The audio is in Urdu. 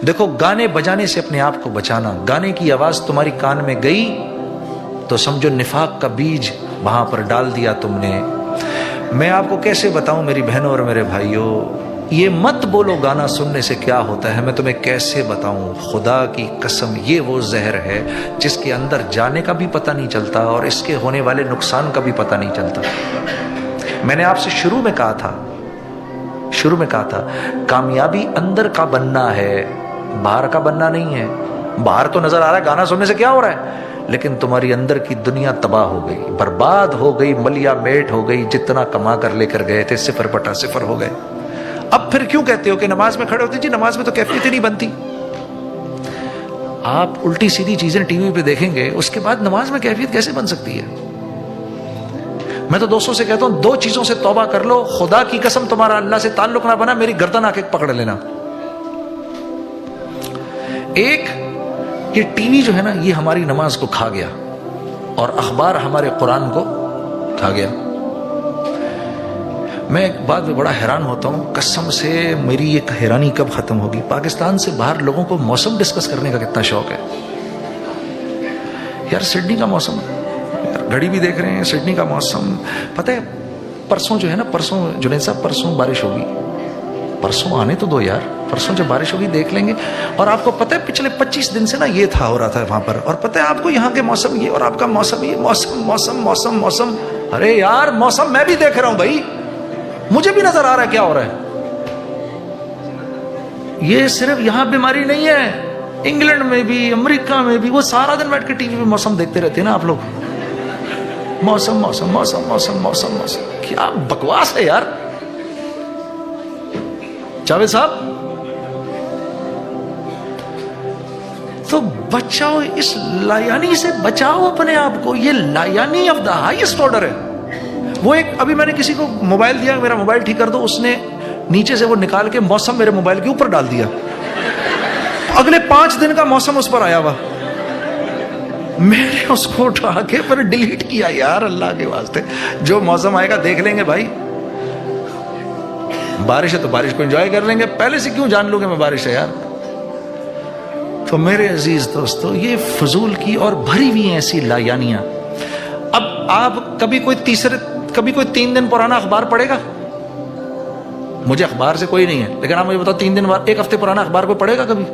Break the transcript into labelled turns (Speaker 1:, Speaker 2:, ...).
Speaker 1: دیکھو گانے بجانے سے اپنے آپ کو بچانا، گانے کی آواز تمہاری کان میں گئی تو سمجھو نفاق کا بیج وہاں پر ڈال دیا تم نے۔ میں آپ کو کیسے بتاؤں میری بہنوں اور میرے بھائیوں، یہ مت بولو گانا سننے سے کیا ہوتا ہے، میں تمہیں کیسے بتاؤں، خدا کی قسم یہ وہ زہر ہے جس کے اندر جانے کا بھی پتہ نہیں چلتا اور اس کے ہونے والے نقصان کا بھی پتہ نہیں چلتا۔ میں نے آپ سے شروع میں کہا تھا کامیابی اندر کا بننا ہے، باہر کا بننا نہیں ہے۔ باہر تو نظر آ رہا ہے گانا سننے سے کیا ہو رہا ہے، لیکن تمہاری اندر کی دنیا تباہ ہو گئی، برباد ہو گئی، ملیا میٹ ہو گئی، جتنا کما کر لے کر گئے تھے 0/0 ہو گئے۔ اب پھر کیوں کہتے ہو کہ نماز میں کھڑے ہوتے؟ جی نماز میں تو کیفیت ہی نہیں بنتی۔ آپ الٹی سیدھی چیزیں ٹی وی پہ دیکھیں گے، اس کے بعد نماز میں کیفیت کیسے بن سکتی ہے؟ میں تو دوستوں سے کہتا ہوں 2 چیزوں سے توبہ کر لو، خدا کی قسم تمہارا اللہ سے تعلق نہ بنا، میری گردن آ کے پکڑ لینا۔ ایک، یہ ٹی وی جو ہے نا یہ ہماری نماز کو کھا گیا، اور اخبار ہمارے قرآن کو کھا گیا۔ میں ایک بات میں بڑا حیران ہوتا ہوں، قسم سے میری ایک حیرانی کب ختم ہوگی، پاکستان سے باہر لوگوں کو موسم ڈسکس کرنے کا کتنا شوق ہے۔ یار سڈنی کا موسم، گھڑی بھی دیکھ رہے ہیں، سڈنی کا موسم، پتہ ہے پرسوں جو ہے نا، پرسوں جنید صاحب پرسوں بارش ہوگی، پرسوں آنے تو دو یار، پرسوں جب بارش ہوگی دیکھ لیں گے۔ اور آپ کو پتہ ہے پچھلے 25 دن سے نا یہ تھا ہو رہا تھا وہاں پر، اور پتہ ہے آپ کو یہاں کے موسم یہ اور آپ کا موسم یہ، موسم۔ ارے یار موسم میں بھی دیکھ رہا ہوں بھائی، مجھے بھی نظر آ رہا ہے کیا ہو رہا ہے۔ یہ صرف یہاں بیماری نہیں ہے، انگلینڈ میں بھی، امریکہ میں بھی، وہ سارا دن بیٹھ کے ٹی وی پہ موسم دیکھتے رہتے ہیں نا آپ لوگ، موسم، کیا بکواس ہے یار۔ جاوید صاحب تو بچاؤ، اس لایانی سے بچاؤ اپنے آپ کو، یہ لایانی آف دا ہائیسٹ آرڈر ہے۔ وہ ایک ابھی میں نے کسی کو موبائل دیا، میرا موبائل ٹھیک کر دو، اس نے نیچے سے وہ نکال کے موسم میرے موبائل کے اوپر ڈال دیا، اگلے 5 دن کا موسم اس پر آیا ہوا۔ میں نے اس کو اٹھا کے پھر ڈیلیٹ کیا، یار اللہ کے واسطے جو موسم آئے گا دیکھ لیں گے بھائی، بارش ہے تو بارش کو انجوائے کر لیں گے، پہلے سے کیوں جان لو کہ میں بارش ہے یار۔ تو میرے عزیز دوستو، یہ فضول کی اور بھری ہوئی ہیں ایسی لایانیاں۔ اب آپ کبھی کوئی 3 دن پرانا اخبار پڑھے گا؟ مجھے اخبار سے کوئی نہیں ہے، لیکن آپ مجھے بتاؤ 3 دن بعد 1 ہفتے پرانا اخبار کوئی پڑھے گا کبھی؟